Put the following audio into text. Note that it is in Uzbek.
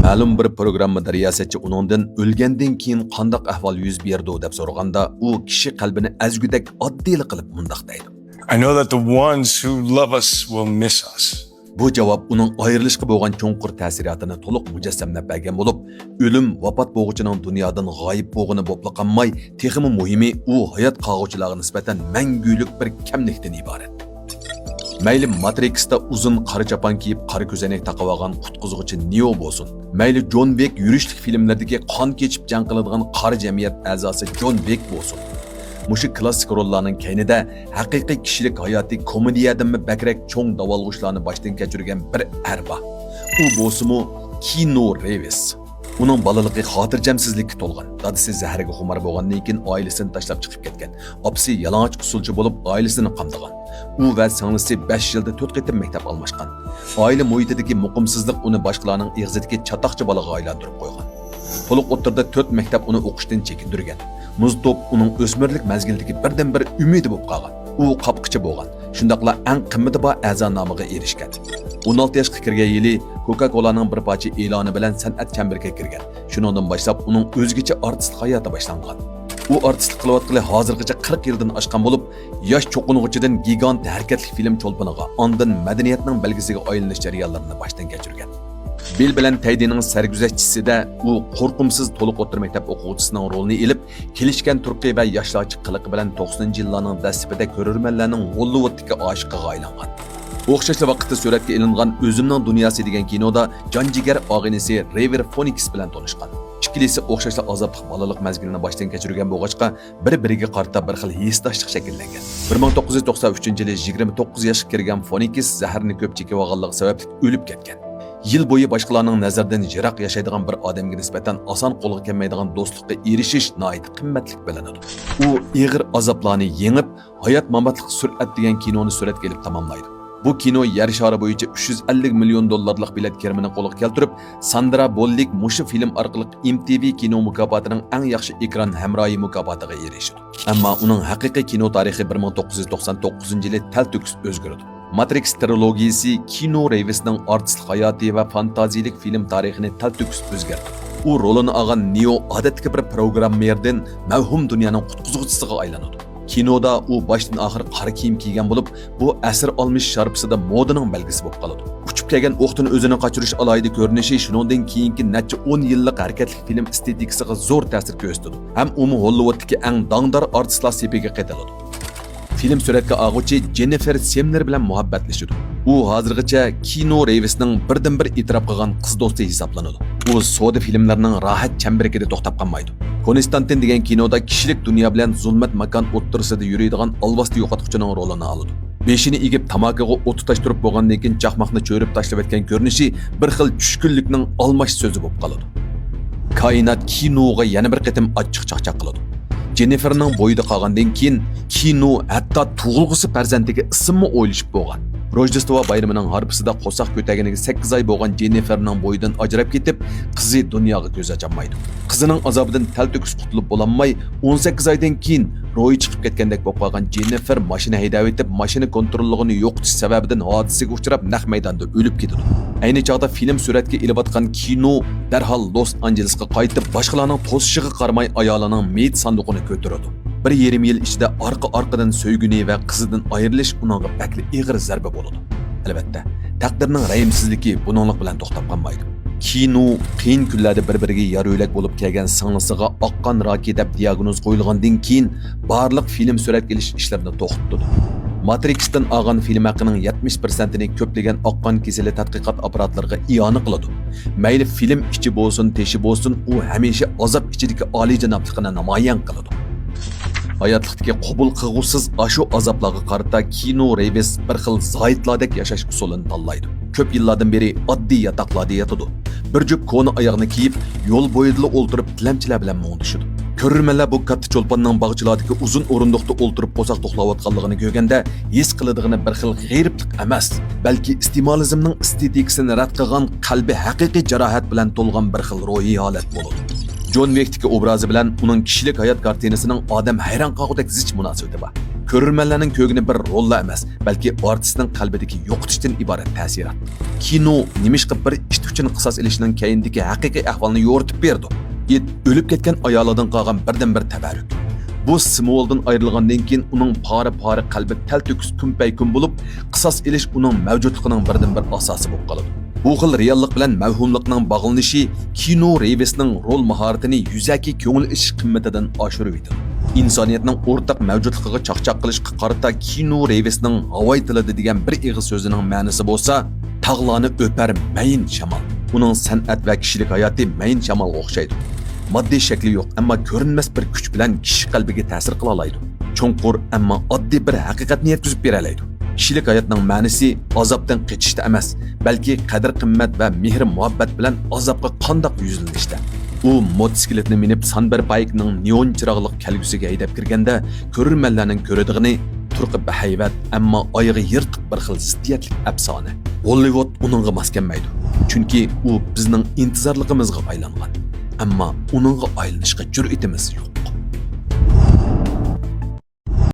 Ma'lum bir programmada riyosatchi uningdan o'lgandan keyin qanday ahvol yuz berdi deb so'raganda, u kishi qalbini azgudek oddiy qilib mundoq deydi. I know that the ones who love us will miss us. Bu javob uning ayrilishga bo'lgan cho'nqur ta'sirotini to'liq mujassamlab bergan bo'lib, o'lim vafot bo'lguchining dunyodan g'oyib bo'lgani bo'pla qolmay, texmi muhimi u hayot qog'uvchilarga nisbatan mangulik bir kamlikdan iborat. Mayli Matrixda uzun qora chapon kiyib, qora ko'zoynak taqib olgan qutqizuvchi Neo bo'lsin. Mayli John Wick yurishlik filmlaridagi qon kechib jang qiladigan qora jamiyat a'zosi John Wick bo'lsin. Mushu klassik rollarning kaynida haqiqiy kishilik hayoti komediyadan bakrak cho'ng davolg'ushlarni boshdan kechirgan bir arba. U bo'lsa-mu Keanu Reeves. Uning bolaligi xotirjamsizlikka to'lgan. Dadasi zaharga xumar bo'lgandan keyin oilasini tashlab chiqib ketgan. Opasi yalang'och usulchi bo'lib oilasini qamdagan. U va singlisi 5 yilda 4 qitim maktab almashgan. Oila muhitidagi muqimsizlik uni boshqalarning ig'zidagi chatoqchi bolaga aylantirib qo'ygan. To'liq o'tirda 4 maktab uni o'qishdan chekindirgan. Muzdop uning o'smirlik mazgilidagi birdan bir umidi bo'lib qolgan. U qopqichi bo'lgan. Shundaqla eng qimmati bor a'zo nomiga erishgan. 16 yoshga kirgan yili Coca-Cola'ning bir parcha e'loni bilan san'at chambiriga kirgan. Shuningdan boshlab uning o'zgacha artistlik hayoti boshlangan. U artistlik qilayotgani hozirgacha 40 yildan oshgan bo'lib, yosh cho'qinuvchidan gigant harakatli film cho'lponiga, ondan madaniyatning belgisiga aylanish jarayonlarini boshdan kechirgan. Bil bilan Taydining sarguzashtchisida u qo'rqimsiz to'liq o'tir maktab o'quvchisining rolini elib, kelishgan turqiy va yoshlarchi qiliqi bilan 90-yillarning dastlabida ko'rurmanlarning Hollywoodga oshiqiga aylangan. O'xshashli vaqtda suratga ilingan O'zimning dunyosi degan kinoda jonjigar og'inisi River Phoenix bilan tanishgan. Ikkilisi o'xshashli azobli bolalik mazgilini boshdan kechirgan bo'lg'achqa bir-biriga qarata bir xil hissdoshlik shakllangan. 1993-yili 29 yoshga kirgan Phoenix zaharni ko'p chekib olganligi sababli o'lib ketgan. Yil bo'yi boshqalarning nazaridan yiroq yashaydigan bir odamga nisbatan oson qo'lga kelmaydigan do'stlikka erishish nihoyat qimmatli bilinadi. U ig'ir azoblarni yengib, hayot mamatlik surat degan kinoni suratga olib tamomlaydi. Bu kino yer shari bo'yicha 350 million dollarlik bilet kirimini qo'lga keltirib, Sandra Bullock mushu film orqali MTV kino mukofotining eng yaxshi ekran hamroyi mukofotiga erishdi. Ammo uning haqiqiy kino tarixi 1999-yili talto'kis o'zgardi. Matrix trilogiyasi Keanu Reevesning artistlik hayoti va fantaziyalik film tarixini talto'kis o'zgartirdi. U rolini olgan Neo odatdagi bir programmerdan mavhum dunyoning qutqizuvchisiga aylanadi. Kinoda u boshdan oxir qora kiyim kiygan bo'lib, bu asr olmish sharpsida modaning belgisi bo'lib qoladi. Uchib kelgan o'qdan o'zini qochirish alayida ko'rinishi shuningdek keyingi necha 10 yillik harakatli film estetikasiga zo'r ta'sir ko'rsatdi. Ham u Hollywooddagi eng dangdor artistlar sepiga qaytiladi. Film suratga oluvchi Jennifer Semler bilan muhabbatlashadi. U hozirgacha Keanu Reevesning birdan-bir e'tirof qilgan qiz do'sti hisoblanadi. U soda filmlarining rohat chambarigida to'xtab qolmaydi. Konstantin degan kinoda kishilik dunyo bilan zulmat makon o'ttirisida yuradigan alvasti yo'qotuvchining rolini oladi. Beshini egib tamokiga o't tutashtirib bo'lgandan keyin chaqmoqni cho'rib tashlab etgan ko'rinishi bir xil tushkunlikning almash so'zi bo'lib qoladi. Koinot kinoga yana bir qatim achchiq chaqchaq qiladi. Jenniferning bo'yida qolgandan keyin Keanu hatto tug'ilg'usi farzandiga ismni o'ylashib bo'lgan. Rojdestvo bayramining harpisida qo'saq ko'taganiga 8 oy bo'lgan Jenniferning bo'yidan ajrab ketib, qizi dunyoga ko'z ochmaydi. Qizining azobidan talto'kis qutulib bo'lanmay, 18 oydan keyin ro'yi chiqib ketgandek bo'lib qolgan Jennifer mashina haydab etib, mashina kontrolligini yo'qotish sababidan hodisaga uchrab naq maydonda o'lib ketadi. Ayni chog'da film suratga ilib Keanu darhol Los Anjelesga qaytib, boshqalarning to'sishiga qaramay ayolining meyit sanduqini ko'taradi. 1,5 yil ichida orqa-orqadan so'yguni va qizidan ayrilish uningga bakli ig'ir zarba bo'ladi. Albatta, taqdirning rahimsizligi buninglik bilan to'xtab qolmaydi. Keanu qiyin kunlarda bir-biriga yaro'ylak bo'lib kelgan singlisiga oqqan raki deb diagnoz qo'yilgandan keyin barliq film suratga olish ishlarini to'xtatdi. Matrixdan olgan film haqining 70%ni ko'plagan oqqan kasali tadqiqot apparatlariga iona qiladi. Mayli film ichi bo'lsin, teshi bo'lsin, u hamisha azob ichidagi oliyjanoblikni namoyon qiladi. Hayotlikdagi qabul qilg'usiz ashu azoblarga qarata Keanu Reeves bir xil zoidlardek yashash usulini tanlaydi. Ko'p yillardan beri oddiy yotoqlarda yotadi. Bir jup ko'ni oyoqni kiyib, yo'l bo'yida o'ltirib tilamchilar bilan muңdishadi. Ko'rurmanlar bu katta cho'lponning bog'chilardagi uzun o'rindiqda o'ltirib qo'saq to'xlayotganligini ko'rganda his qiladigini bir xil g'ayriblik emas, balki istimolizmning estetikasini rad qilgan qalbi haqiqiy jarohat bilan to'lgan bir xil ruhiy holat bo'ladi. John Wick'tagi obrazi bilan uning kishilik hayot kartinasining odam hayron qolgudek zich munosabati bor. Ko'rurmanlarning ko'gini bir rolla emas, balki artistning qalbidagi yo'qotishdan iborat ta'sirot. Kino nimishqa bir 2-3 uchun qisos ilishning keyindagi haqiqiy ahvolni yo'ritib berdi. It o'lib ketgan ayolidan qolgan birdan-bir tabarruk. Bu simvoldan ayrilgandan keyin uning pora-pora qalbi talto'kis kun bo'lib, qisos ilish uning mavjudligining birdan-bir asosi bo'lib qoladi. Bu xil reallik bilan mavhumlikning bog'lanishi kino revisining rol mahoratini yuzaki ko'ngil ichish qimmatidan oshirib etadi. İnsoniyatning o'rtaq mavjudligiga chaqchaq qilishga qarata kino revisining Havoy tilida degan bir ig'iz so'zining ma'nosi bo'lsa, tog'larni o'par mayin shamol. Uning san'at va kishilik hayoti mayin shamolga o'xshaydi. Moddiy shakli yo'q, ammo ko'rinmas bir kuch bilan kishi qalbiga ta'sir qila oladi. Cho'nqur, ammo oddiy bir haqiqatni yetkazib bera oladi. Kishilik hayotning ma'nosi azobdan qochishda emas, balki qadr-qimmat va mehr-muhabbat bilan azobga qandoq yuzlanishda. U motosikletni minib Sanberbaykning neon chiroqliq kelgusiga haydab kirganda ko'rurmanlarning ko'radig'ini turqi bahayvat, ammo oyog'i yirtiq bir xil ziddiyatlik afsona. Hollywood uningga mos kelmaydi. Chunki u bizning intizorligimizga aylangan. Ammo uningga aylanishga jur'atimiz yo'q.